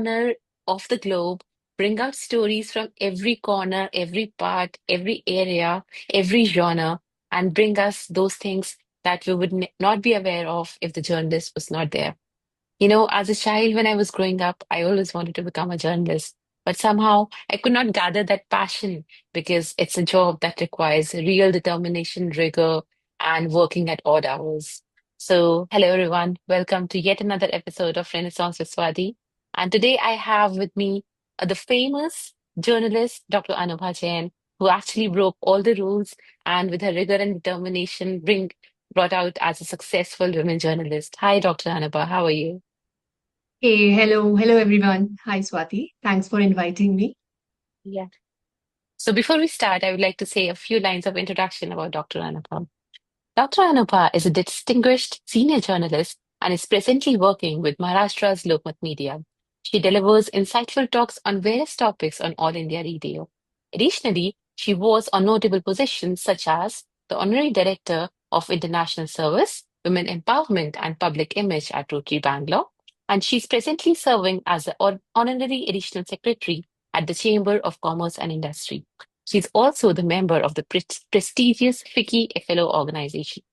corner of the globe, bring out stories from every corner, every part, every area, every genre, and bring us those things that we would not be aware of if the journalist was not there. As a child, when I was growing up, I always wanted to become a journalist, but somehow I could not gather that passion because it's a job that requires real determination, rigor, and working at odd hours. So, hello everyone. Welcome to yet another episode of Renaissance with Swati. And today I have with me the famous journalist, Dr. Anubha Jain, who actually broke all the rules and with her rigor and determination brought out as a successful women journalist. Hi, Dr. Anubha. How are you? Hey, hello everyone. Hi Swati. Thanks for inviting me. Yeah. So before we start, I would like to say a few lines of introduction about Dr. Anupam. Dr. Anupam is a distinguished senior journalist and is presently working with Maharashtra's Lokmat Media. She delivers insightful talks on various topics on All India Radio. Additionally, she was on notable positions such as the Honorary Director of International Service, Women Empowerment and Public Image at Rotary Bangalore, and she's presently serving as the Honorary Additional Secretary at the Chamber of Commerce and Industry. She's also the member of the prestigious FICCI Fellow organization.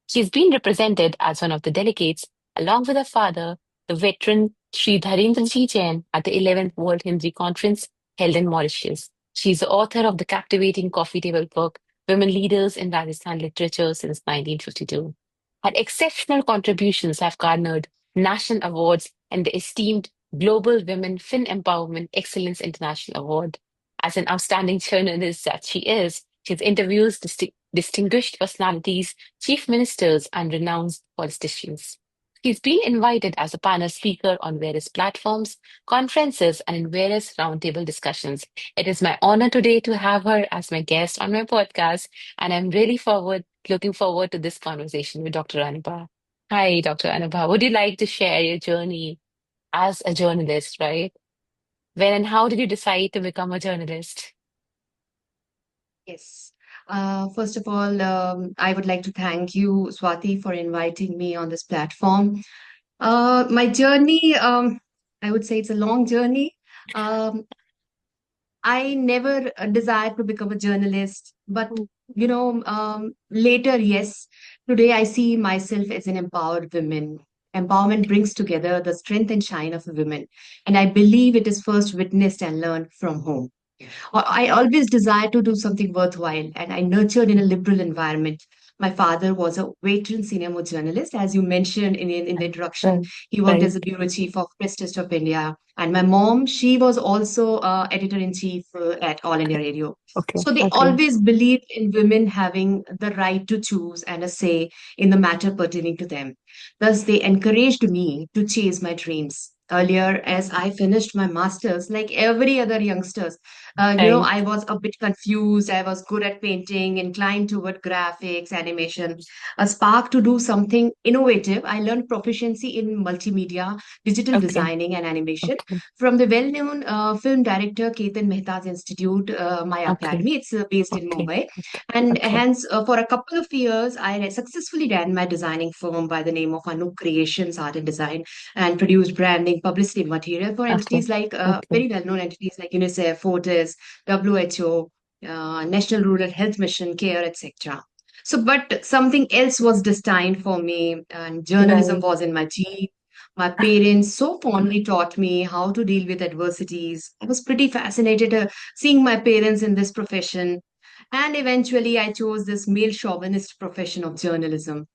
She's been represented as one of the delegates, along with her father, the veteran Sri Dharendraji Jain, at the 11th World Hindi Conference held in Mauritius. She's the author of the captivating coffee table book, Women Leaders in Rajasthan Literature since 1952. Her exceptional contributions have garnered national awards and the esteemed Global Women Fin Empowerment Excellence International Award. As an outstanding journalist that she is, she's interviews distinguished personalities, chief ministers, and renowned politicians. She's been invited as a panel speaker on various platforms, conferences, and in various roundtable discussions. It is my honor today to have her as my guest on my podcast, and I'm looking forward to this conversation with Dr. Anubha. Hi, Dr. Anubha. Would you like to share your journey as a journalist, right? When and how did you decide to become a journalist? Yes. First of all, I would like to thank you, Swati, for inviting me on this platform. My journey, I would say it's a long journey. Um, I never desired to become a journalist, but later, yes, today I see myself as an empowered woman. Empowerment brings together the strength and shine of a woman, and I believe it is first witnessed and learned from home. I always desired to do something worthwhile, and I nurtured in a liberal environment. My father was a veteran senior most journalist, as you mentioned in the introduction. Right, He worked right. as a bureau chief of Press Trust of India, and my mom, she was also editor in chief at All India Radio. Okay, So they okay. always believed in women having the right to choose and a say in the matter pertaining to them. Thus, they encouraged me to chase my dreams. Earlier, as I finished my master's, like every other youngsters, Right. I was a bit confused. I was good at painting, inclined toward graphics, animation, a spark to do something innovative. I learned proficiency in multimedia, digital Okay, designing, and animation okay, from the well-known film director Ketan Mehta's institute, my okay, academy. It's based in okay, Mumbai. okay, And okay, hence, for a couple of years, I successfully ran my designing firm by the name of Anup Creations Art and Design and produced branding, publicity material for okay, entities like okay. very well-known entities like UNICEF, Fortis, WHO, National Rural Health Mission, CARE, etc. So, but something else was destined for me, and journalism Right. was in my genes. My parents so fondly taught me how to deal with adversities. I was pretty fascinated seeing my parents in this profession. And eventually, I chose this male chauvinist profession of journalism.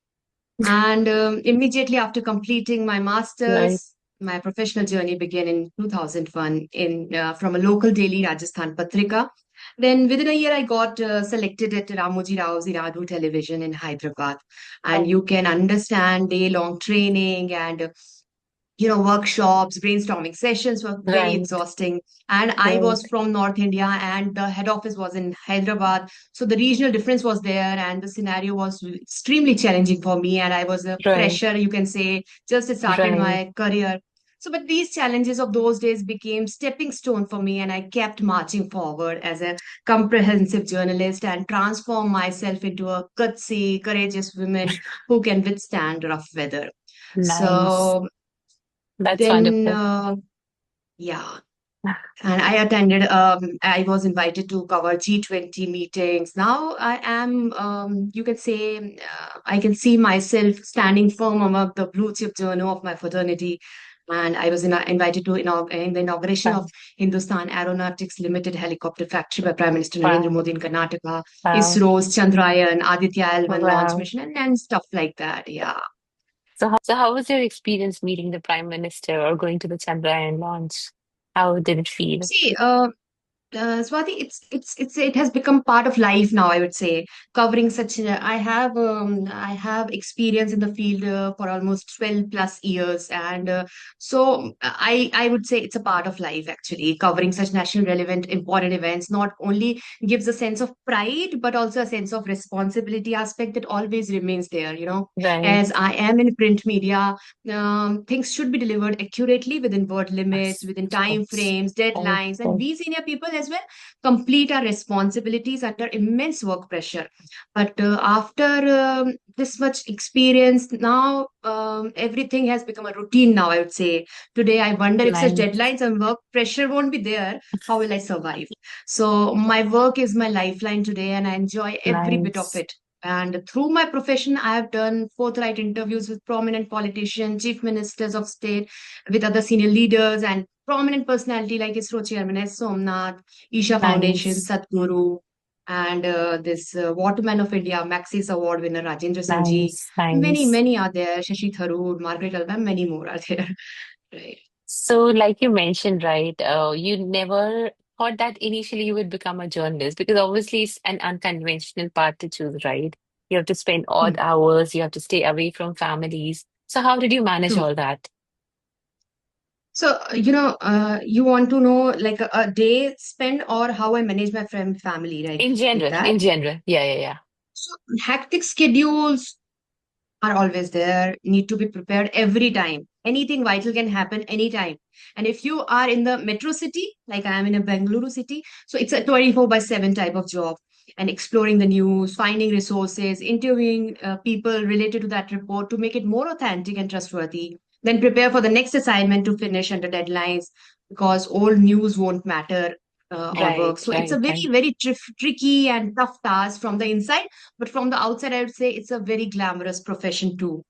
And immediately after completing my Right. master's, my professional journey began in 2001 from a local daily Rajasthan Patrika. Then within a year, I got selected at Ramoji Rao's Iradu Television in Hyderabad. And Oh, you can understand day-long training and workshops, brainstorming sessions were very right, exhausting. And I was right, from North India and the head office was in Hyderabad. So the regional difference was there and the scenario was extremely challenging for me. And I was a right, fresher, you can say, just started right. my career. So, but these challenges of those days became stepping stone for me, and I kept marching forward as a comprehensive journalist and transformed myself into a gutsy, courageous woman who can withstand rough weather. Nice. So That's then, wonderful. Yeah. And I was invited to cover G20 meetings. Now I am, you can say, I can see myself standing firm among the blue chip journal of my fraternity. And I was invited to in the inauguration of Wow. Hindustan Aeronautics Limited helicopter factory by Prime Minister Narendra Wow. Modi in Karnataka, Wow. ISRO's Chandrayaan, Aditya L1 launch Wow. mission, and stuff like that. Yeah. So how was your experience meeting the Prime Minister or going to the Chandrayaan launch? How did it feel? See, Swati, it has become part of life now. I would say covering such. I have experience in the field for almost 12 plus years, and I would say it's a part of life actually. Covering such national relevant important events not only gives a sense of pride but also a sense of responsibility aspect that always remains there. Right. As I am in print media, things should be delivered accurately within word limits, Yes. within Of time course. frames, Right. deadlines, and Right. we senior people as well complete our responsibilities under immense work pressure. But after this much experience, now everything has become a routine. Now I would say today I wonder if such Nice. deadlines and work pressure won't be there. How will I survive? So my work is my lifeline today, and I enjoy every bit of Nice. it. And through my profession, I have done forthright interviews with prominent politicians, chief ministers of state, with other senior leaders, and prominent personality like ISRO chairman S. Somnath, Isha Foundation, Nice. Sadhguru, and this Waterman of India, Maxis Award winner Rajendra Singh ji. Nice. Many, Nice. many are there. Shashi Tharoor, Margaret Alba, many more are there. Right. So, like you mentioned, right, you never thought that initially you would become a journalist because obviously it's an unconventional path to choose, right? You have to spend odd Hmm. hours, you have to stay away from families. So, how did you manage True. all that? So, you want to know like a day spent or how I manage my friend family, right? Like that. In general. Yeah, yeah, yeah. So, hectic schedules are always there, need to be prepared every time. Anything vital can happen anytime. And if you are in the metro city, like I am in a Bengaluru city, so it's a 24 by 7 type of job. And exploring the news, finding resources, interviewing people related to that report to make it more authentic and trustworthy. Then prepare for the next assignment to finish under deadlines because old news won't matter or work. Right, So it's a right, very, right, very tricky and tough task from the inside, but from the outside, I would say it's a very glamorous profession too.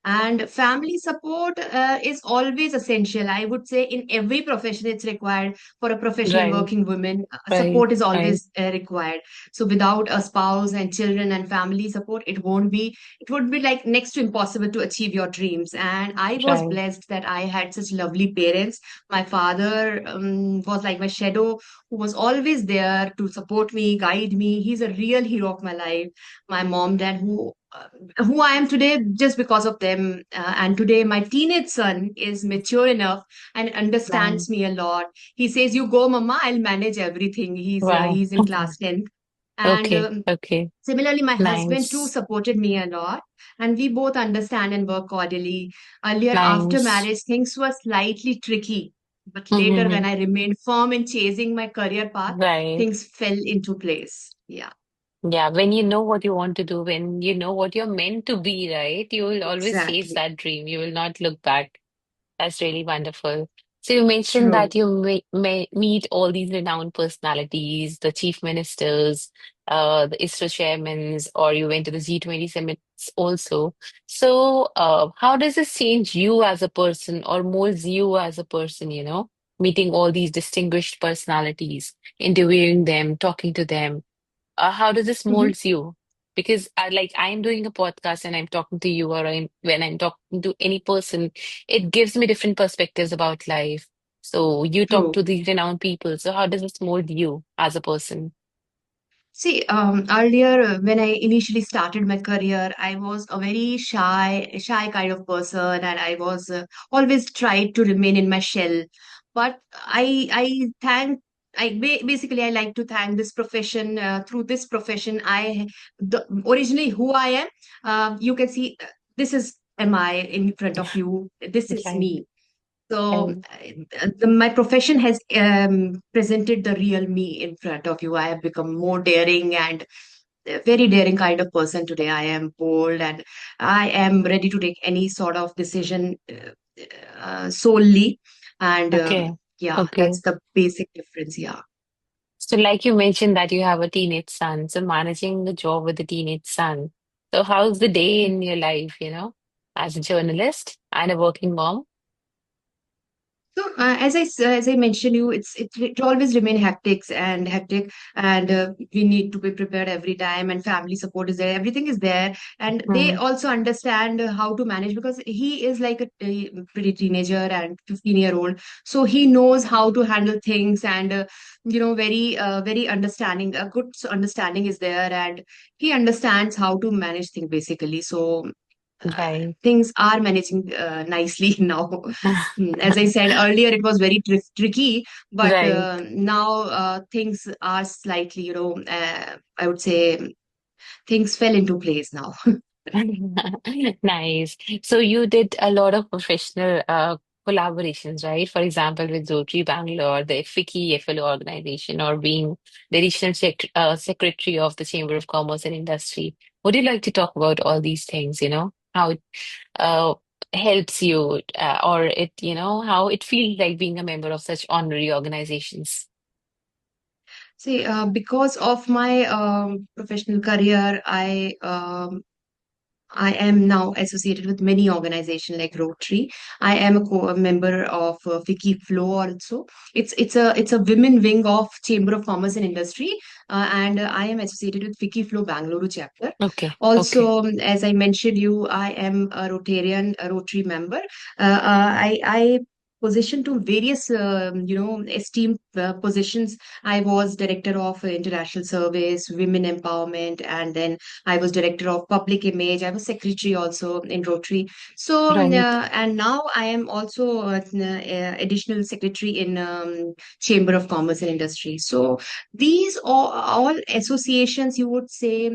And family support is always essential. I would say in every profession, it's required for a professional right, working woman. right, Support is right, always required. So without a spouse and children and family support, it would be like next to impossible to achieve your dreams. And I was right, blessed that I had such lovely parents. My father was like my shadow who was always there to support me, guide me. He's a real hero of my life. My mom, dad, who I am today just because of them. And today, my teenage son is mature enough and right. understands me a lot. He says, "You go, Mama. I'll manage everything." Wow. He's in class 10th, and Okay, okay. similarly, my husband too Nice, supported me a lot, and we both understand and work cordially. Earlier, after nice. marriage, things were slightly tricky. But later, when Mm-hmm. I remained firm in chasing my career path, Right. things fell into place. Yeah, Yeah, when you know what you want to do, when you know what you're meant to be, right, you will always chase exactly. that dream. You will not look back. That's really wonderful. So you mentioned True. that you may meet all these renowned personalities, the chief ministers, the ISRO chairmen, or you went to the G20 summits also. So how does this change you as a person or molds you as a person, meeting all these distinguished personalities, interviewing them, talking to them? How does this Mhm. molds you? Because like I'm doing a podcast and I'm talking to you, or when I'm talking to any person, it gives me different perspectives about life. So you talk True. to these renowned people. So how does this mold you as a person? See, earlier when I initially started my career, I was a very shy kind of person, and I was always tried to remain in my shell. But I thank, basically I like to thank this profession. Through this profession, originally who I am. You can see this is am I in front of you. This is Right, me. So right, my profession has presented the real me in front of you. I have become more daring and a very daring kind of person today. I am bold and I am ready to take any sort of decision solely. And okay, Yeah, Okay. that's the basic difference. Yeah. So, like you mentioned that you have a teenage son, so managing the job with a teenage son. So, how's the day in your life, as a journalist and a working mom? So as I mentioned you, it always remain hectic, and we need to be prepared every time. And family support is there, everything is there, and they Hmm. also understand how to manage because he is like a pretty teenager and 15-year-old, so he knows how to handle things, and very understanding. A good understanding is there, and he understands how to manage things basically. So Right. things are managing nicely now. As I said earlier, it was very tricky, but Right. now things are slightly, I would say things fell into place now. Nice. So you did a lot of professional collaborations, right? For example, with Rotary Bangalore, the FICCI FLO organization, or being the regional secretary of the Chamber of Commerce and Industry. Would you like to talk about all these things, how it uh, helps you, or how it feels like being a member of such honorary organizations? See, because of my professional career, I am now associated with many organizations like Rotary. I am a member of FICCI Flow also. It's a women wing of Chamber of Commerce and Industry, and I am associated with FICCI Flow Bangalore chapter. Okay. Okay. Also, as I mentioned you, I am a Rotarian, a Rotary member. I position to various esteemed positions. I was director of international service, women empowerment, and then I was director of public image. I was secretary also in Rotary. So, Right. and now I am also additional secretary in Chamber of Commerce and Industry. So, these all associations, you would say,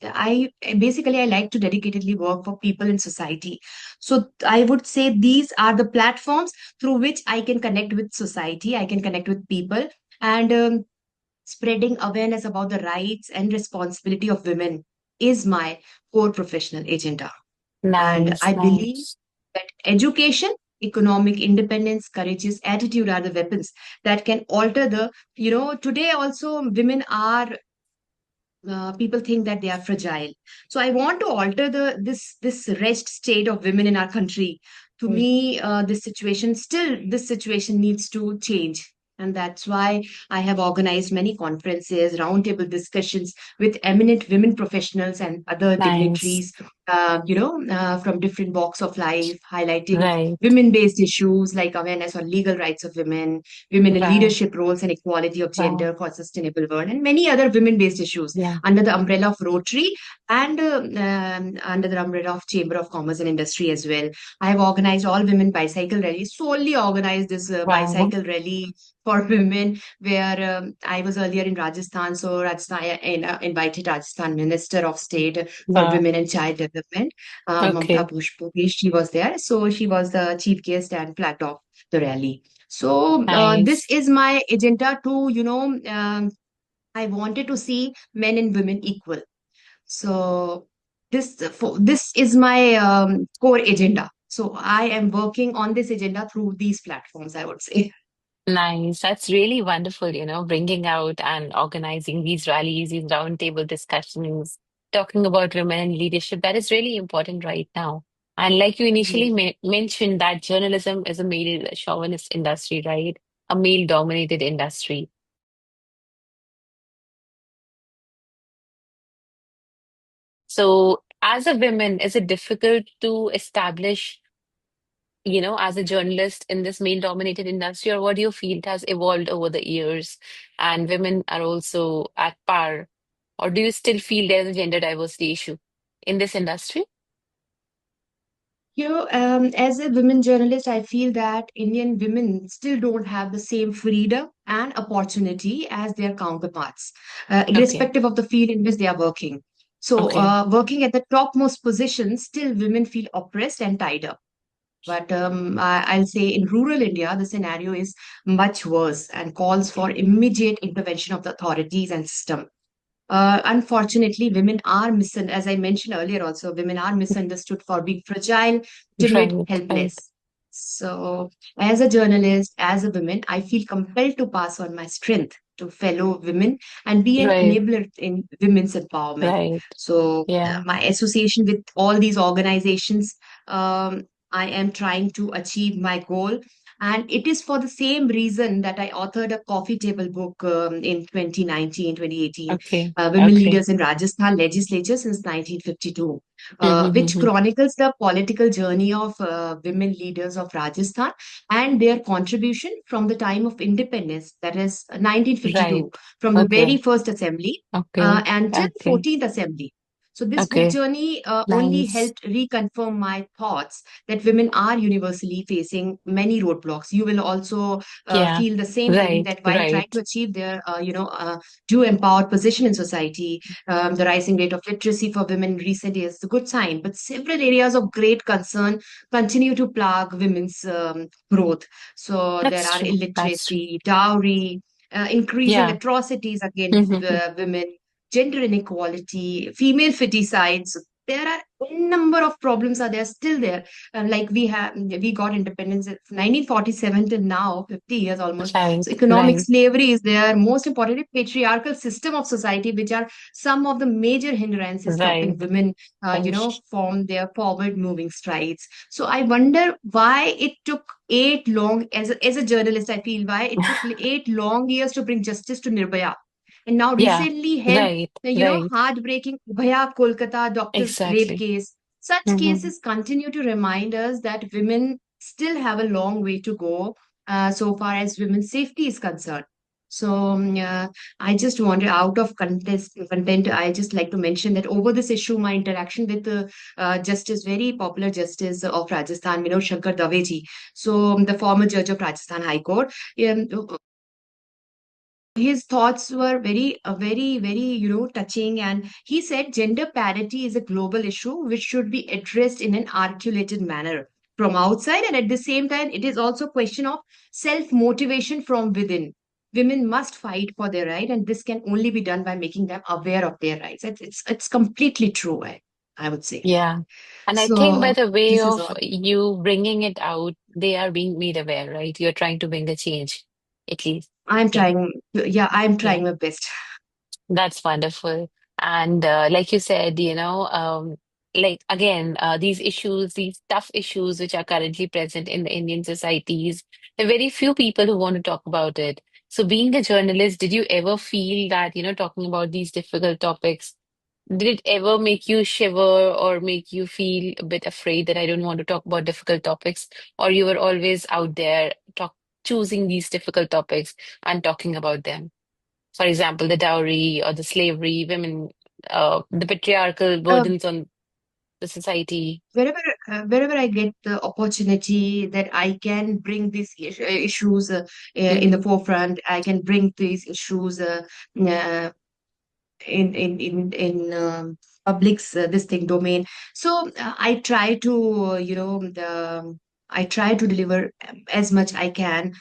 I like to dedicatedly work for people in society. So, I would say these are the platforms through which I can connect with society. I can connect with people. And spreading awareness about the rights and responsibility of women is my core professional agenda. And Nice. I believe Nice. that education, economic independence, courageous attitude are the weapons that can alter today also women are people think that they are fragile. So I want to alter this wretched state of women in our country. To Mm. me, this situation needs to change. And that's why I have organized many conferences, roundtable discussions with eminent women professionals and other Nice. dignitaries, from different walks of life, highlighting Right. women-based issues like awareness on legal rights of women, women in Wow. leadership roles and equality of Wow. gender for a sustainable world, and many other women-based issues Yeah. under the umbrella of Rotary and under the umbrella of Chamber of Commerce and Industry as well. I have organized all women bicycle rallies, solely organized this Wow. bicycle rally for women, where I was earlier in Rajasthan. So Rajasthan, invited Rajasthan Minister of State for Wow. Women and Child Development, Mamta Okay. Pushpoghi. She was there. So she was the chief guest and flagged off the rally. So this Nice. is my agenda to, I wanted to see men and women equal. So this is my core agenda. So I am working on this agenda through these platforms, I would say. Nice. That's really wonderful, bringing out and organizing these rallies, these roundtable discussions, talking about women in leadership. That is really important right now. And like you initially Yes. mentioned, that journalism is a male chauvinist industry, right? A male-dominated industry. So, as a woman, is it difficult to establish, as a journalist in this male-dominated industry, or what do you feel it has evolved over the years and women are also at par? Or do you still feel there's a gender diversity issue in this industry? As a women journalist, I feel that Indian women still don't have the same freedom and opportunity as their counterparts, Okay, irrespective of the field in which they are working. So, okay, working at the topmost positions, still women feel oppressed and tied up. But I'll say in rural India, the scenario is much worse and calls for immediate intervention of the authorities and system. Unfortunately, as I mentioned earlier also, women are misunderstood for being fragile, timid, right, right. helpless. So, as a journalist, as a woman, I feel compelled to pass on my strength to fellow women and be an Right, enabler in women's empowerment. right. So, Yeah. my association with all these organizations, I am trying to achieve my goal. And it is for the same reason that I authored a coffee table book in 2019, 2018, Okay. Women Okay. Leaders in Rajasthan Legislature since 1952, which Mm-hmm. chronicles the political journey of women leaders of Rajasthan and their contribution from the time of independence, that is Right. 1952, from the very Okay. first assembly Okay. until Okay. 14th assembly. So this book Okay. journey only Nice. helped reconfirm my thoughts that women are universally facing many roadblocks. You will also Yeah. feel the same thing Right. that while trying to Right. achieve their, due empowered position in society, the rising rate of literacy for women in recent years is a good sign, but several areas of great concern continue to plague women's growth. So there That's are true. That's true. illiteracy, dowry, increasing Yeah. atrocities against Mm-hmm. women, gender inequality, female feticides. There are a number of problems are there still there. We got independence in 1947 till now, 50 years almost. Right. So economic Right. slavery is there. Most importantly, patriarchal system of society, which are some of the major hindrances stopping Right. women, Right. form their forward moving strides. So I wonder why it took 8 long, as a journalist, I feel why it took 8 long years to bring justice to Nirbhaya. And now Yeah. recently held, Right. Right. heartbreaking Ubhaya Kolkata doctor rape Exactly. case. Such Mm-hmm. cases continue to remind us that women still have a long way to go so far as women's safety is concerned. So I just wanted, out of content, I just like to mention that over this issue, my interaction with Justice, very popular Justice of Rajasthan, Shankar Daveji, so the former judge of Rajasthan High Court, um, his thoughts were very, touching. And he said gender parity is a global issue which should be addressed in an articulated manner from outside. And at the same time, it is also a question of self motivation from within. Women must fight for their right, and this can only be done by making them aware of their rights. It's completely true, I would say. Yeah. And I think by So the way this is of all. you bringing it out, they are being made aware, right? You're trying to bring the change, at least. I'm Yeah. trying, yeah, I'm Yeah. trying my best. That's wonderful. And like you said, like again, these issues, these tough issues which are currently present in the Indian societies, there are very few people who want to talk about it. So being a journalist, did you ever feel that, talking about these difficult topics, did it ever make you shiver or make you feel a bit afraid that I don't want to talk about difficult topics? Or you were always out there choosing these difficult topics and talking about them? For example, the dowry or the slavery, women, the patriarchal Uh, burdens on the society. wherever I get the opportunity that I can bring these issues in the Hmm. forefront, I can bring these issues uh, in public's this thing domain. So I try to I try to deliver as much I can.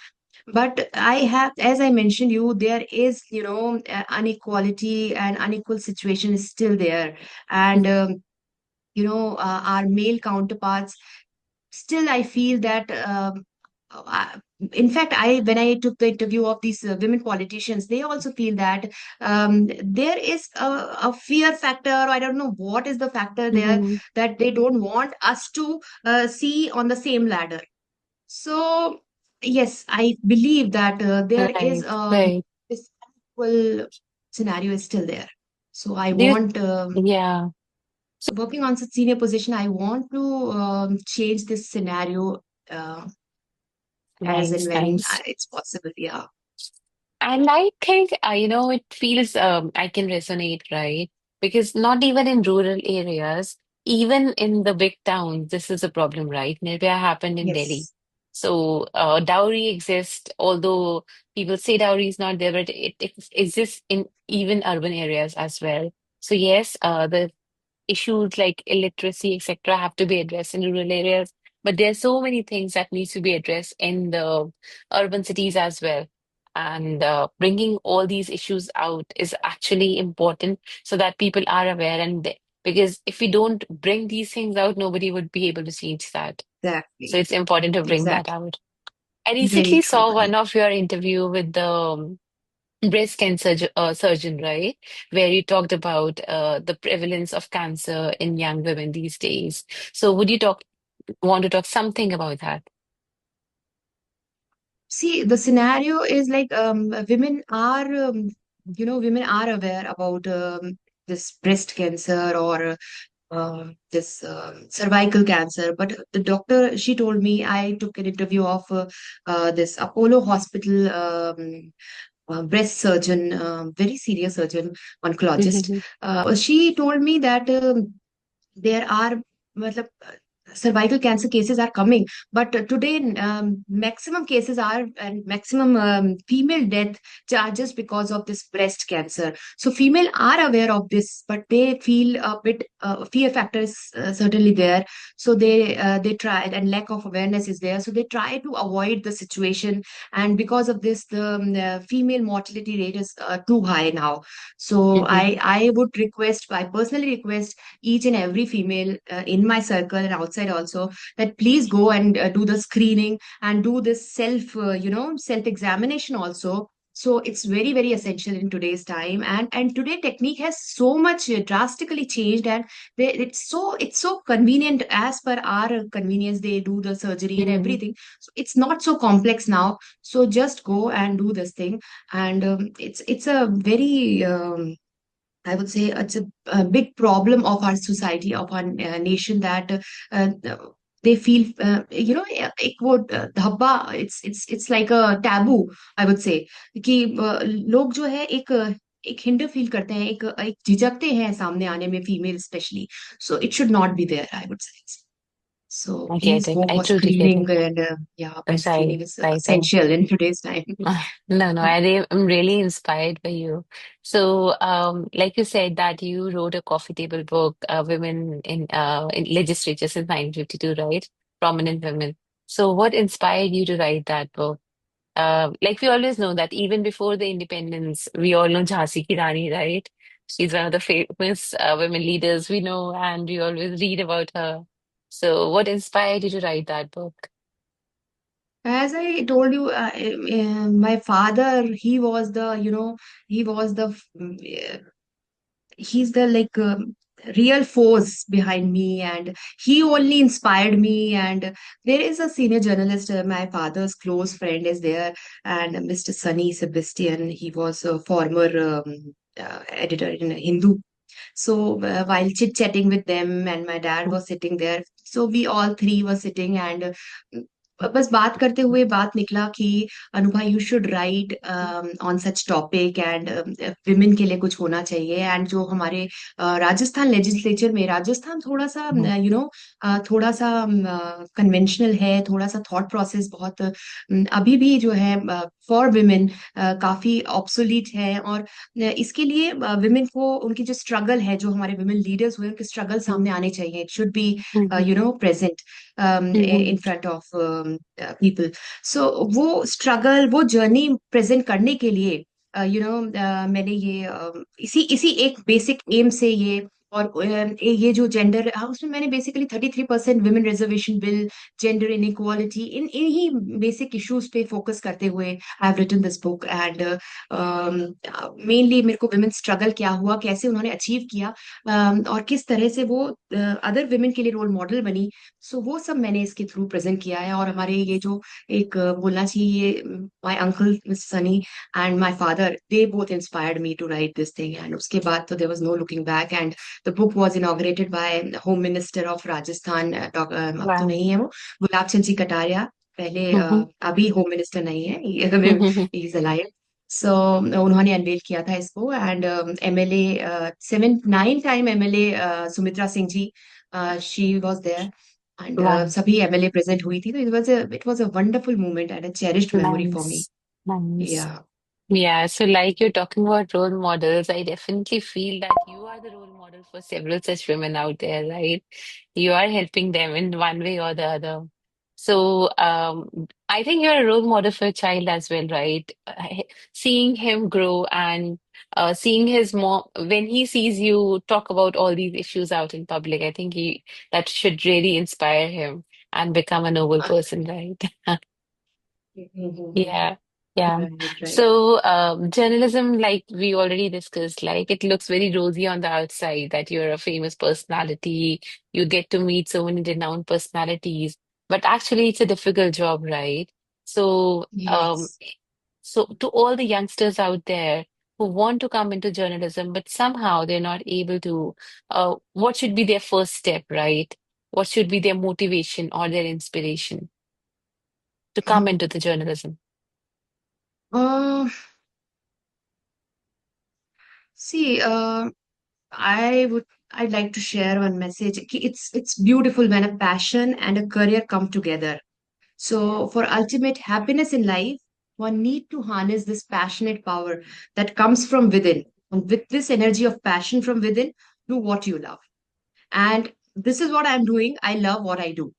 But I have, as I mentioned you, there is inequality and unequal situation is still there, and our male counterparts, still I feel that uh, in fact, I when I took the interview of these women politicians, they also feel that there is a fear factor, or I don't know what is the factor there, Hmm. that they don't want us to see on the same ladder. So yes, I believe that there is Right, right. this equal scenario is still there. So I Do you, want yeah, working on such senior position, I want to change this scenario uh, as and nice, when nice. it's possible. Yeah. And I think, it feels I can resonate, right? Because not even in rural areas, even in the big towns, this is a problem, right? Nirbhaya happened in Delhi. Yes. So dowry exists, although people say dowry is not there, but it exists in even urban areas as well. So yes, the issues like illiteracy, etc., have to be addressed in rural areas. But there are so many things that needs to be addressed in the urban cities as well. And bringing all these issues out is actually important so that people are aware and Because if we don't bring these things out, nobody would be able to change that. So Exactly. it's important to bring that Exactly. out. I Very recently true. saw one of your interview with the breast cancer surgeon, right? Where you talked about the prevalence of cancer in young women these days. So would you want to talk something about that? See, the scenario is like women are aware about this breast cancer or this cervical cancer. But the doctor, she told me, I took an interview of this Apollo Hospital breast surgeon, very serious surgeon, oncologist. Mhm, She told me that there are matlab, cervical cancer cases are coming, but today maximum cases are and maximum female death are just because of this breast cancer. So female are aware of this, but they feel a bit fear factor is certainly there. So they try, and lack of awareness is there, so they try to avoid the situation, and because of this the female mortality rate is too high now. So mhm, I would request, I personally request each and every female in my circle and outside also, that please go and do the screening and do this self examination also. So it's very very essential in today's time, and today technique has so much drastically changed, and it's so convenient. As per our convenience, they do the surgery and mhm, everything, so it's not so complex now. So just go and do this thing. And it's a very I would say it's a big problem of our society, of our nation, that uh, they feel, एक वो धब्बा, it's like a taboo, I would say, कि लोग जो है एक hinder feel करते हैं, एक झिझकते हैं सामने आने में, female specially. So it should not be there, I would say. So I get please it. go I for truly get it. screening, and yeah, breast Right, screening is right. essential in today's time. No, no, I'm really inspired by you. So, like you said that you wrote a coffee table book, Women in Legislature since 1952, right? Prominent women. So, what inspired you to write that book? Like we always know that even before the independence, we all know Jhansi Ki Rani, right? She's one of the famous women leaders we know, and we always read about her. So, what inspired you to write that book? As I told you, my father, he was he's the real force behind me, and he only inspired me. And there is a senior journalist, my father's close friend is there, and Mr. Sunny Sebastian, he was a former editor in Hindu. So while chit chatting with them, and my dad was sitting there, so we all three were sitting, and बस बात करते हुए बात निकला कि Anubha, you should write on such topic, and women के लिए कुछ होना चाहिए. एंड जो हमारे राजस्थान लेजिस्लेचर में, राजस्थान थोड़ा सा थोड़ा सा कन्वेंशनल है, थोड़ा सा थॉट प्रोसेस बहुत अभी भी जो है फॉर विमेन काफी ऑब्सोलीट है. और इसके लिए विमेन को उनकी जो स्ट्रगल है, जो हमारे विमेन लीडर्स हुए, उनके स्ट्रगल सामने आने चाहिए. It should be Mhm, present mhm, in front of people. So वो स्ट्रगल, वो जर्नी प्रेजेंट करने के लिए मैंने ये इसी इसी एक बेसिक एम से ये, और ये जो जेंडर, उसमें मैंने basically 33% women reservation bill, gender inequality, इन ही बेसिक इश्यूज पे फोकस करते हुए I have written this book. And mainly मेरे को वुमेन स्ट्रगल क्या हुआ, कैसे उन्होंने अचीव किया, और किस तरह से वो अदर वुमेन के लिए रोल मॉडल बनी. सो वो सब मैंने इसके थ्रू प्रेजेंट किया है. और हमारे ये जो एक बोलना चाहिए, my uncle mister Sunny and my father, they both inspired me to write this thing. And उसके बाद तो there was no looking back. And the book was inaugurated by home minister of Rajasthan, अब तो wow. नहीं है वो, गुलाब चंद जी कटारिया. पहले Mhm, अभी होम मिनिस्टर नहीं है, mhm, he is alive. So उन्होंने अनवेल किया था इसको. And MLA, 7 9 time MLA Sumitra Singh ji, she was there. And wow. सभी एमएलए प्रेजेंट हुई थी. तो it was a wonderful moment and a cherished memory for me. Nice, nice. या. Yeah, so like you're talking about role models, I definitely feel that you are the role model for several such women out there, right? You are helping them in one way or the other. So, I think you're a role model for a child as well, right? Seeing him grow and Seeing his mom, when he sees you talk about all these issues out in public, I think he that should really inspire him and become a noble person, right? Mhm. Yeah, yeah. Right, right. So, journalism, like we already discussed, like it looks very rosy on the outside that you're a famous personality, you get to meet so many renowned personalities, but actually it's a difficult job, right? So, Yes. so to all the youngsters out there who want to come into journalism, but somehow they're not able to, what should be their first step, right? What should be their motivation or their inspiration to come into the journalism? Uh, see, I'd like to share one message. It's beautiful when a passion and a career come together. So for ultimate happiness in life, one need to harness this passionate power that comes from within. And with this energy of passion from within, do what you love. And this is what I'm doing. I love what I do.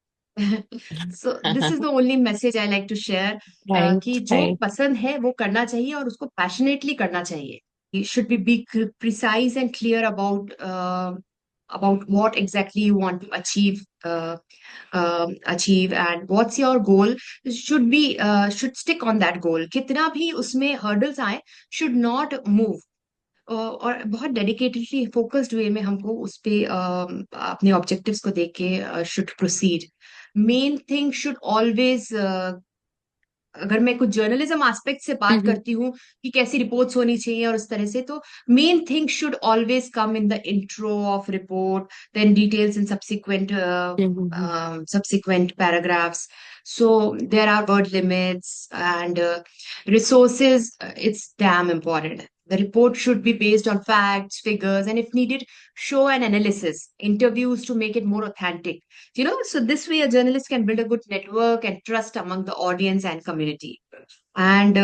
So this is the only message I like to share, Right, कि जो right. पसंद है वो करना चाहिए और उसको passionately करना चाहिए. You should be precise and clear about what exactly you want to achieve and what's your goal. Should stick on that goal. कितना भी उसमें hurdles आए, should not move. और बहुत डेडिकेटेडली फोकस्ड वे में हमको उस पे अपने ऑब्जेक्टिव्स को देख के should proceed. Main thing should always, अगर मैं कुछ जर्नलिज्म एस्पेक्ट से बात Mm-hmm, करती हूँ कि कैसी रिपोर्ट्स होनी चाहिए और उस तरह से, तो main thing should always come in the intro of report, then details in mm-hmm, subsequent paragraphs. So there are word limits and resources. It's damn important. The report should be based on facts, figures, and if needed, show an analysis, interviews to make it more authentic. So this way a journalist can build a good network and trust among the audience and community. And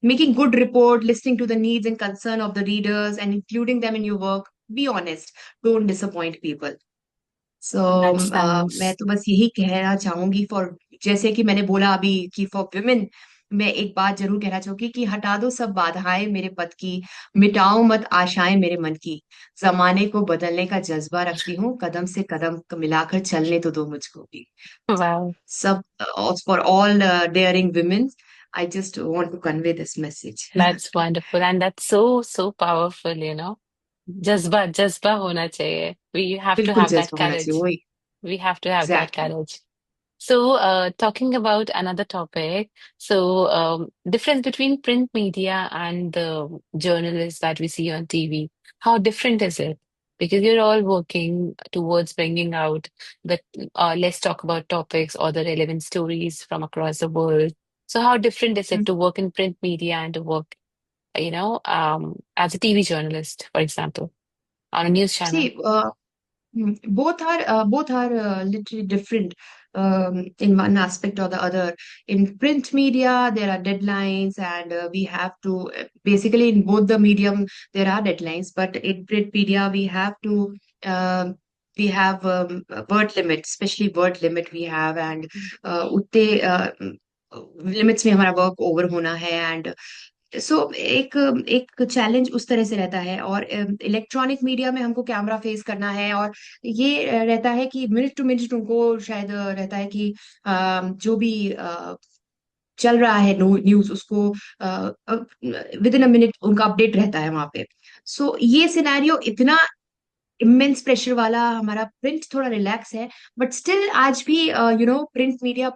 making good report, listening to the needs and concern of the readers and including them in your work. Be honest, don't disappoint people. So That's मैं nice. तो बस यही कहना चाहूंगी for, जैसे कि मैंने बोला अभी कि फॉर विमेन, मैं एक बात जरूर कहना चाहूंगी कि हटा दो सब बाधाएं मेरे पथ की, मिटाओ मत आशाएं मेरे मन की, जमाने को बदलने का जज्बा रखती हूँ, कदम से कदम मिलाकर चलने तो दो मुझको भी. Wow, सब, for all daring women, I just want to convey this message. that's wonderful. And that's so, so powerful, you know. Jazba hona chahiye. We have to बिल्कुल have that जज्बा होना चाहिए courage. वही. We have to have that exactly. courage. So, talking about another topic, so difference between print media and the journalists that we see on TV, how different is it? Because you're all working towards bringing out the let's talk about topics or the relevant stories from across the world. So, how different is it to work in print media and to work, as a TV journalist, for example, on a news channel? See, both are literally different in one aspect or the other. In print media, there are deadlines, and we have to basically in both the medium there are deadlines. But in print media, um, we have word limit, especially word limit we have, and उतने limits में हमारा work over होना है. And so एक एक challenge उस तरह से रहता है. और इलेक्ट्रॉनिक मीडिया में हमको कैमरा फेस करना है, और ये रहता है कि मिनट टू मिनट उनको शायद रहता है कि जो भी चल रहा है न्यूज उसको विद इन अ मिनट उनका अपडेट रहता है वहां पे. सो ये सिनेरियो इतना इमेंस प्रेशर वाला. हमारा प्रिंट थोड़ा रिलैक्स है, बट स्टिल आज भी प्रिंट मीडिया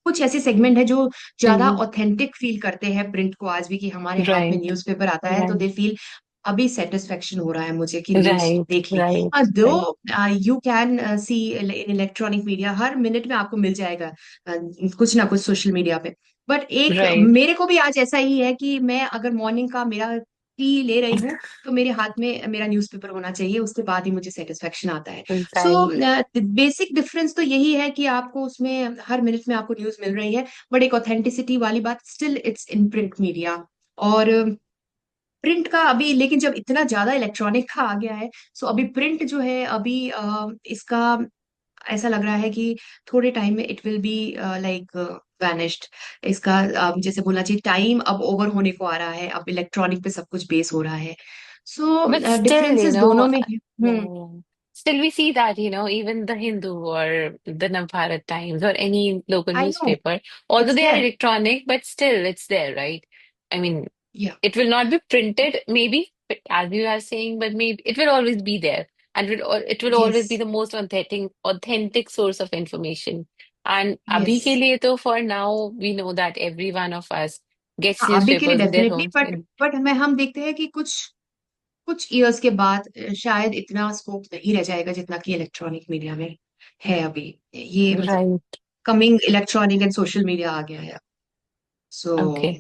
कुछ ऐसे सेगमेंट है जो ज्यादा Hmm. ऑथेंटिक फील करते हैं प्रिंट को आज भी, कि हमारे हाथ में Right, न्यूज़पेपर आता है तो right, दे फील अभी सेटिस्फेक्शन हो रहा है मुझे कि न्यूज right, देख ली. right, दो right, you can see in electronic media her minute में आपको मिल जाएगा कुछ ना कुछ सोशल मीडिया पे. बट एक right. मेरे को भी आज ऐसा ही है कि मैं अगर मॉर्निंग का मेरा टी ले रही हूँ तो मेरे हाथ में मेरा न्यूज़पेपर होना चाहिए, उसके बाद ही मुझे सेटिस्फेक्शन आता है. सो Right, बेसिक डिफरेंस तो यही है कि आपको उसमें हर मिनट में आपको न्यूज़ मिल रही है, बट एक ऑथेंटिसिटी वाली बात still it's in print media. और प्रिंट का अभी, लेकिन जब इतना ज्यादा इलेक्ट्रॉनिक का आ गया है, सो अभी प्रिंट जो है अभी इसका ऐसा लग रहा है कि थोड़े टाइम में it will be like vanished. इसका जैसे बोलना चाहिए टाइम अब ओवर होने को आ रहा है, अब इलेक्ट्रॉनिक पे सब कुछ बेस हो रहा है। But सो still, डिफरेंसेस दोनों में है। yeah, yeah. Still we see that, even the Hindu or the Navbharat Times or any local I know, newspaper, although it's they are there. electronic, but still it's there, right? I mean, या, it will not be printed, maybe, but as you are saying, but maybe it will always be there. And it will yes, always be the most authentic source of information. And abhi yes. ke liye to for now, we know that every one of us gets हाँ, अभी के लिए newspapers in their definitely, homes. But मैं हम देखते हैं कि कुछ कुछ ईयर्स के बाद शायद इतना स्कोप नहीं रह जाएगा जितना कि इलेक्ट्रॉनिक मीडिया में है अभी। ये मतलब Right. Coming electronic and social media आ गया है। सो Okay.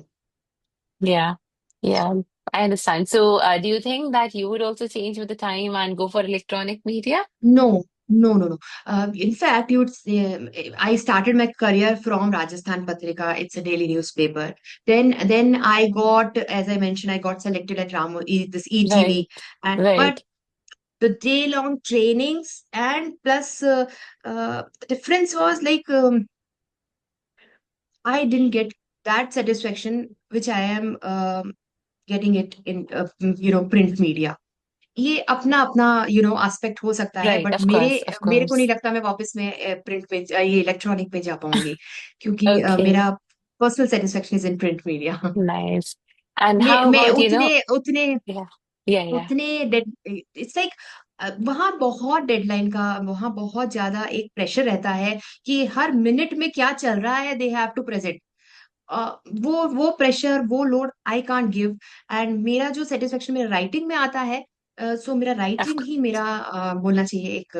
Yeah, yeah, I understand. So, do you think that you would also change with the time and go for electronic media? no, no, no, no. In fact, you'd say, I started my career from Rajasthan Patrika. It's a daily newspaper. Then I got, as I mentioned, I got selected at this Right, ETV, and but right, the day-long trainings and plus the difference was like I didn't get that satisfaction which I am getting it in print media. ये अपना अपना aspect हो सकता है, right. But Of मेरे course, of मेरे को नहीं course. लगता मैं वापस में प्रिंट पे ये इलेक्ट्रॉनिक पे जा पाऊंगी, क्योंकि Okay, मेरा personal satisfaction is in print media. nice. And मैं how मैं about, उतने उतने yeah, yeah, yeah. उतने इट्स लाइक वहां बहुत डेडलाइन का, वहां बहुत ज्यादा एक प्रेशर रहता है कि हर मिनट में क्या चल रहा है, दे हैव टू प्रेजेंट। वो प्रेशर, वो load I can't give. And मेरा जो सेटिस्फेक्शन मेरा राइटिंग में आता है, सो मेरा Of राइटिंग ही मेरा बोलना चाहिए एक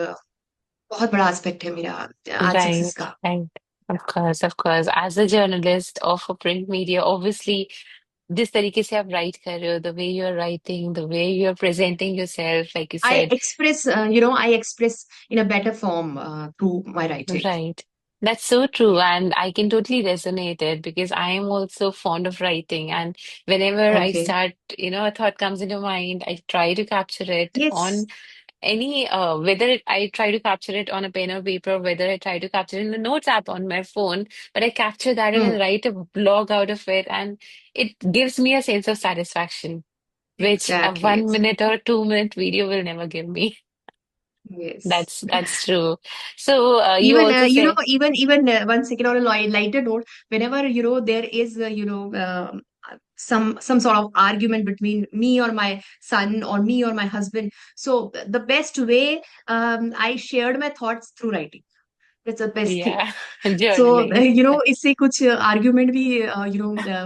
बहुत बड़ा एस्पेक्ट है मेरा आज सक्सेस right, का। right. Of course, of course. As a journalist of a print media, obviously, जिस तरीके से आप राइट कर रहे हो, the way you're writing, the way you're presenting yourself, like you I said. Express I express in a better form through my writing. Right. That's so true. And I can totally resonate it because I am also fond of writing. And whenever I okay, start, a thought comes into mind, I try to capture it yes. on whether I try to capture it on a pen or paper, whether I try to capture it in the notes app on my phone, but I capture that and I write a blog out of it. And it gives me a sense of satisfaction, which a exactly, 1 minute or 2 minute video will never give me. Yes. That's true. So you Even also say, even 1 second on a lighter note, whenever there is some sort of argument between me or my son or me or my husband, so the best way, I shared my thoughts through writing. That's the best thing. yeah, so journaling. इससे कुछ argument भी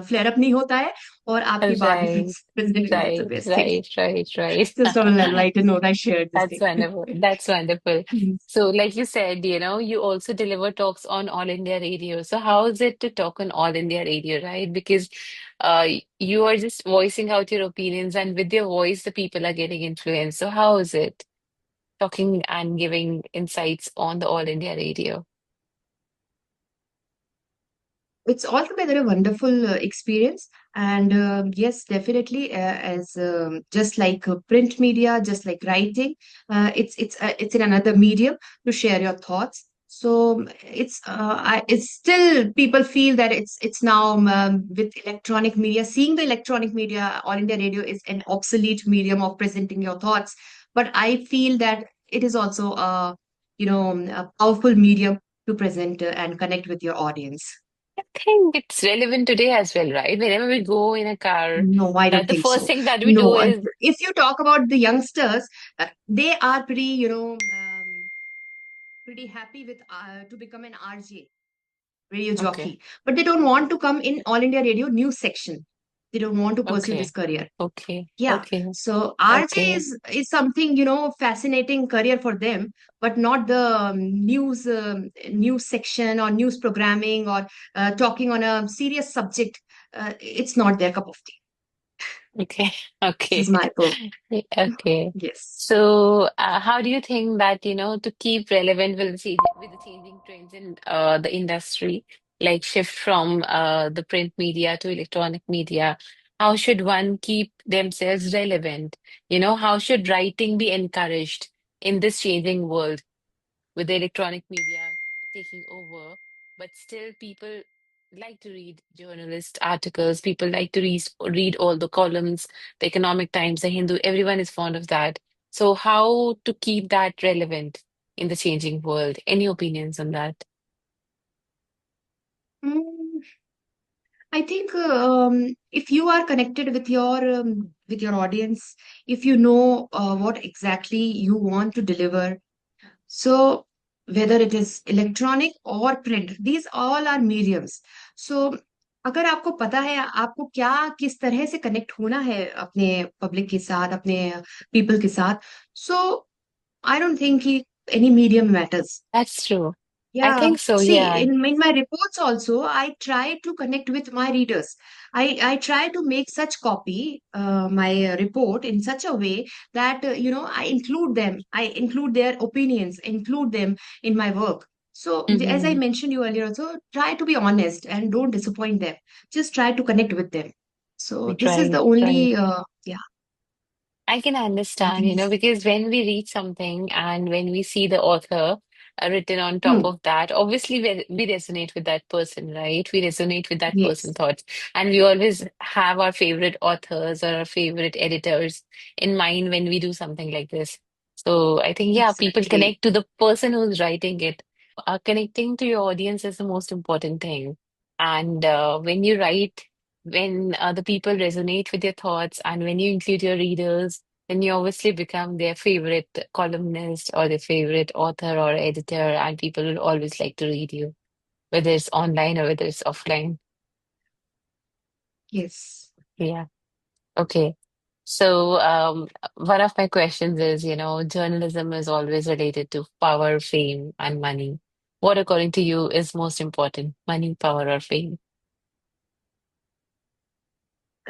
flare up नहीं होता है, और आपकी बात भी Right, प्रेजेंट करना, the right, best thing. right, right, right. Just on lighter note I share this That's wonderful. That's wonderful. Thing. So, like you said, you also deliver talks on All India Radio. So, how is it to talk on All India Radio, right? Because you are just voicing out your opinions, and with your voice, the people are getting influenced. So, how is it talking and giving insights on the All India Radio? It's altogether a wonderful experience. And yes, definitely, as just like print media, just like writing, it's in another medium to share your thoughts. So it's still, people feel that it's now with electronic media, seeing the electronic media, All India Radio is an obsolete medium of presenting your thoughts. But I feel that it is also a powerful medium to present and connect with your audience. I think it's relevant today as well, right? Whenever we go in a car, No, I that don't the think first so. thing that we do No, is, if you talk about the youngsters, they are pretty, pretty happy with to become an RJ, radio okay, jockey, but they don't want to come in All India Radio news section. They don't want to pursue this okay, career. okay, Yeah, okay, so RJ okay. is something fascinating career for them, but not the news section or news programming or talking on a serious subject. It's not their cup of tea. Okay, This is okay, my poem. okay. Yes. So, how do you think that, to keep relevant with the changing trends in the industry, like shift from the print media to electronic media, how should one keep themselves relevant? How should writing be encouraged in this changing world with the electronic media taking over, but still people like to read journalist articles. People like to read all the columns, the Economic Times, the Hindu. Everyone is fond of that. So how to keep that relevant in the changing world? Any opinions on that? Mm, I think if you are connected with your audience, if you know what exactly you want to deliver, so whether it is electronic or print, these all are mediums. So अगर आपको पता है आपको क्या किस तरह से connect होना है अपने पब्लिक के साथ, अपने पीपल के साथ, so I don't think any medium matters. That's true. I Yeah, think so, see, yeah. in my reports also, I try to connect with my readers. I try to make such copy my report in such a way that I include them, I include their opinions, include them in my work. So as I Hmm. mentioned you earlier, also try to be honest and don't disappoint them. Just try to connect with them. So this is the Right, right. only yeah, I can I understand, think. because when we read something and when we see the author written on top Hmm, of that, obviously we resonate with that person, right? We resonate with that yes, person's thoughts. And we always have our favorite authors or our favorite editors in mind when we do something like this. So I think, yeah, people exactly. connect to the person who's writing it. Connecting to your audience is the most important thing. And when you write, when the people resonate with your thoughts and when you include your readers, then you obviously become their favorite columnist or their favorite author or editor, and people will always like to read you, whether it's online or whether it's offline. Yes. Yeah. Okay. So, one of my questions is, journalism is always related to power, fame, and money. What, according to you, is most important, money, power, or fame?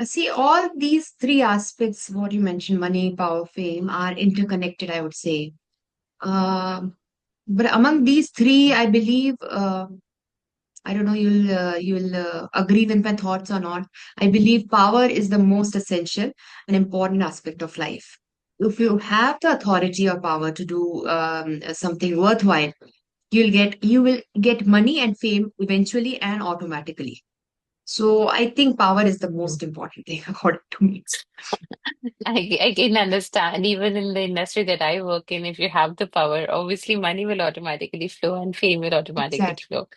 See, all these three aspects, what you mentioned, money, power, fame, are interconnected, I would say. But among these three, I believe, I don't know, you'll agree with my thoughts or not. I believe power is the most essential and important aspect of life. If you have the authority or power to do something worthwhile, you will get money and fame eventually and automatically. So I think power is the most important thing according to me. I can understand, even in the industry that I work in, if you have the power, obviously money will automatically flow and fame will automatically Exactly. flow.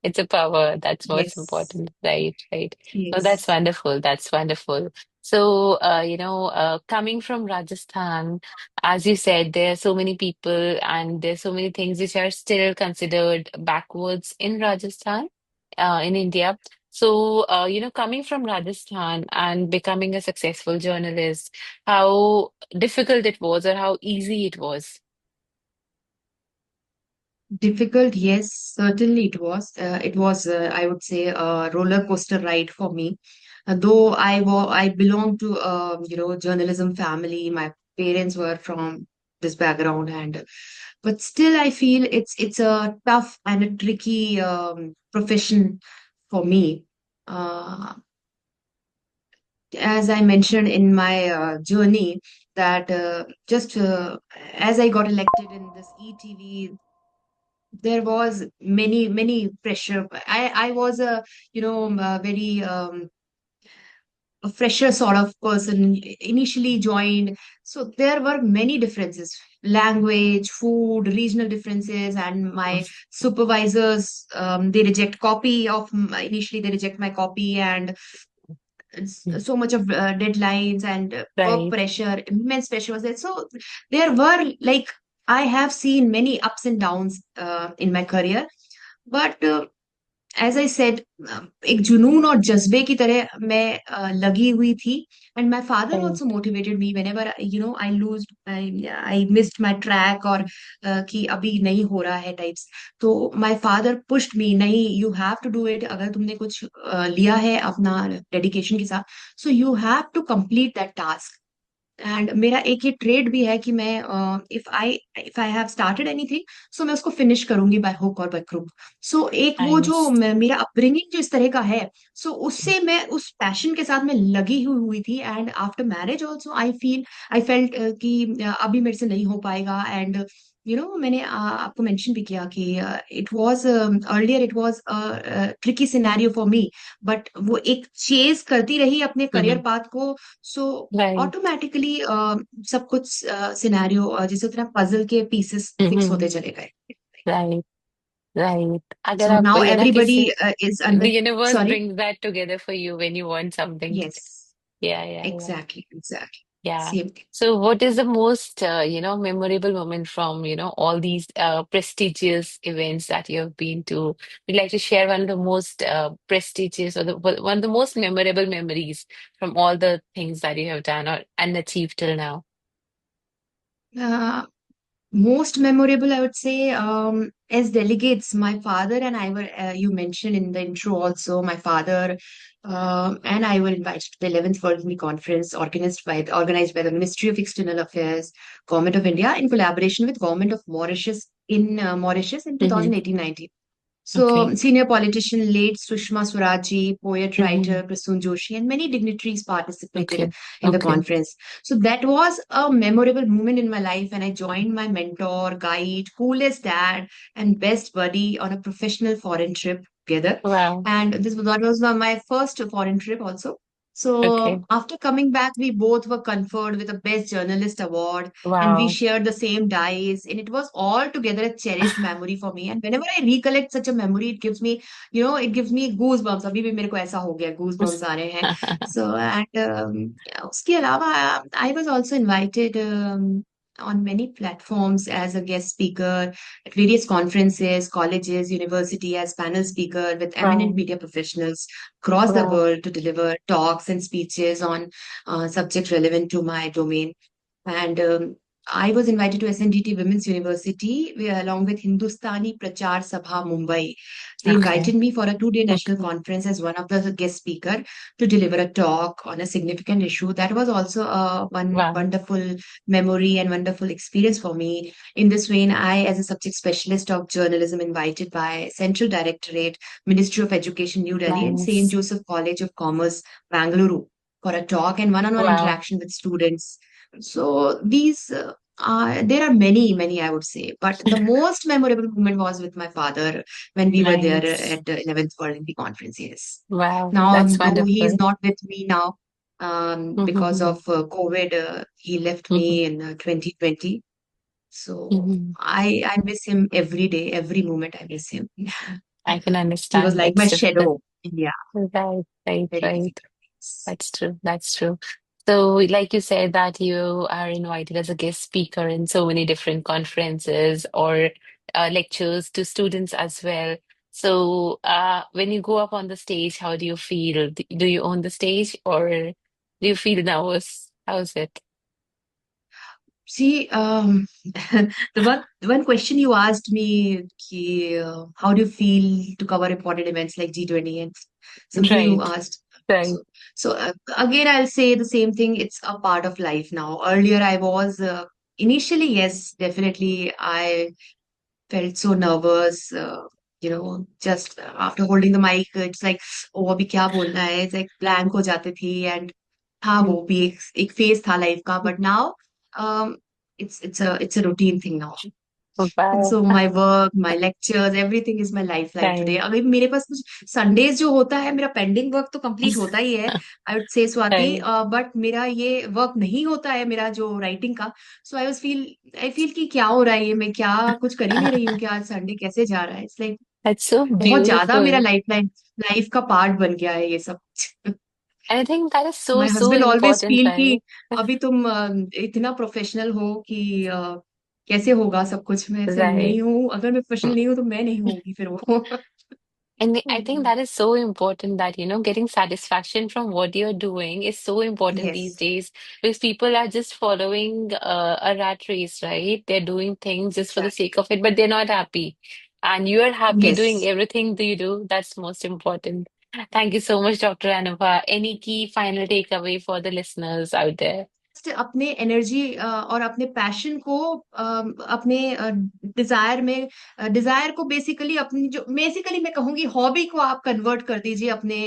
It's a power. That's what's Yes. important. Right, right. No, that's Yes. wonderful. That's wonderful. So, coming from Rajasthan, as you said, there are so many people and there's so many things which are still considered backwards in Rajasthan, in India. So, coming from Rajasthan and becoming a successful journalist, how difficult it was or how easy it was. Difficult, yes, certainly it was. It was, I would say, a roller coaster ride for me. Though I belong to journalism family. My parents were from this background, and but still, I feel it's a tough and a tricky profession for me. Uh, as I mentioned in my journey, that just as I got elected in this ETV, there was many pressure. I was a a very a fresher sort of person initially joined, so there were many differences, language, food, regional differences, and my supervisors, they reject copy of initially they reject my copy, and it's so much of deadlines and work Right. pressure, immense pressure was there. So there were like I have seen many ups and downs in my career, but as I said, एक जुनून और जज्बे की तरह मैं लगी हुई थी. And my father also Right. Motivated me whenever I lose I missed my track, और कि अभी नहीं हो रहा है टाइप्स. तो माय फादर पुश्ड मी, नहीं, you have to do it. अगर तुमने कुछ लिया है अपना डेडिकेशन के साथ, so you have to complete that task. And मेरा एक ये ट्रेड भी है कि मैं if I have started anything, so मैं उसको फिनिश करूंगी बाय हुक और बाय क्रुक. सो एक वो जो Nice. मेरा अपब्रिंगिंग जो इस तरह का है, सो उससे मैं उस पैशन के साथ मैं लगी हुई थी. And after marriage also I felt कि अभी मेरे से नहीं हो पाएगा. एंड मैंने आपको मेंशन भी किया कि it was earlier, it was tricky scenario for me, but वो एक चेज करती रही अपने करियर हम्म। पाथ को, सो राइट। ऑटोमेटिकली सब कुछ सिनेरियो जैसे तरह पजल के पीसेस फिक्स होते हम्म। चले गए. राइट। राइट, अगर सो आप नाउ ना एवरीबडी किसी, is the under. universe sorry. brings that together for you when you want something. Yes. Yeah. Exactly, exactly. Yeah. Same. So what is the most, memorable moment from, all these prestigious events that you have been to? We'd like to share one of the most prestigious or one of the most memorable memories from all the things that you have done or and achieved till now. Most memorable, I would say, as delegates, my father and I were, you mentioned in the intro also, my father and I were invited to the 11th World Economic Conference organized by the Ministry of External Affairs, Government of India, in collaboration with Government of Mauritius in Mm-hmm. 2018-19. Okay. So, senior politician late Sushma Swaraji, poet Mm-hmm. writer Prasoon Joshi, and many dignitaries participated Okay. in the Okay. conference. So that was a memorable moment in my life, and I joined my mentor, guide, coolest dad, and best buddy on a professional foreign trip together. Wow. And that was my first foreign trip also. Okay. So after coming back, we both were conferred with the Best Journalist Award, and we Wow. shared the same dice, and it was all together a cherished memory for me. And whenever I recollect such a memory, it gives me goosebumps. अभी भी मेरे को ऐसा हो गया, goosebumps आ रहे हैं. So and उसके अलावा I was also invited on many platforms as a guest speaker at various conferences, colleges, university as panel speaker with eminent Wow. media professionals across the Wow. world to deliver talks and speeches on subjects relevant to my domain. And I was invited to SNDT Women's University along with Hindustani Prachar Sabha Mumbai. They Okay. invited me for a 2-day national Okay. conference as one of the guest speaker to deliver a talk on a significant issue. That was also one Wow. wonderful memory and wonderful experience for me. In this vein, I, as a subject specialist of journalism, invited by Central Directorate, Ministry of Education, New Delhi, and St. Nice. Joseph College of Commerce, Bangalore, for a talk and one-on-one Wow. interaction with students. So these there are many, many, I would say, but the most memorable moment was with my father when we were there Nice. at the 11th World Economic Conference. Yes. Wow. Now, That's though he is wonderful. not with me now, because Mm-hmm. of COVID, he left Mm-hmm. me in 2020. So Mm-hmm. I miss him every day, every moment. I miss him. I can He was understand. like my That's difficult. shadow. Yeah, Right, right, very right. difficult. Yes. That's true. That's true. So, like you said, that you are invited as a guest speaker in so many different conferences or lectures to students as well. So, when you go up on the stage, how do you feel? Do you own the stage or do you feel nervous? How's it? See, the one question you asked me, how do you feel to cover important events like G20 and something you Right, asked. right. So again, I'll say the same thing. It's a part of life now. Earlier, I was initially, yes, definitely, I felt so nervous. Just after holding the mic, it's like, oh, अभी क्या बोलना है? It's like blank हो जाती थी, and हाँ, Mm. वो भी एक phase था life का. But now, um, it's a routine thing now. And Wow. so my work, my lectures, everything is my lifeline today. Right, अगर मेरे पास कुछ संडेज जो होता है, मेरा पेंडिंग वर्क तो कंप्लीट होता ही है, I would say Swati, right. But मेरा ये वर्क नहीं होता है, मेरा जो राइटिंग का. सो आई फील कि क्या हो रहा है, ये मैं क्या कुछ कर ही नहीं रही हूँ, कि आज संडे कैसे जा रहा है. इट्स लाइक That's so बहुत ज्यादा मेरा beautiful. लाइफ का पार्ट बन गया है ये सब. And I think that is so, my so husband always important, feel कि right? अभी तुम इतना प्रोफेशनल हो कि कैसे होगा सब कुछ. मैं ऐसे Right. नहीं हूँ, अगर मैं प्रोफेशनल नहीं हूँ तो मैं नहीं होगी फिर वो. And I think that is so important that, getting satisfaction from what you're doing is so important these Yes, days because people are just following a rat race, right? They're doing things just for the exactly. sake of it, but they're not happy. And you're happy doing Yes. everything that you do. That's most important. Thank you so much, Dr. Anubha. Any key final takeaway for the listeners out there? अपने energy और अपने passion को अपने Dzire को basically अपनी जो basically मैं कहूंगी हॉबी को आप कन्वर्ट कर दीजिए अपने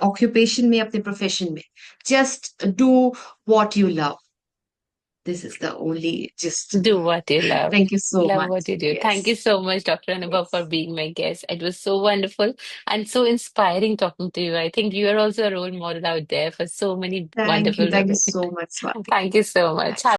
ऑक्यूपेशन में, अपने प्रोफेशन में. Just do what you love. this is the only gist. Do what you love. Thank you so Love much. what you do. Thank you Yes. so much, Dr. Anubhav, for Yes. being my guest. It was so wonderful and so inspiring talking to you. I think you are also a role model out there for so many Thank you. wonderful Thank you women. so much, Swati. Thank you so much. Thanks.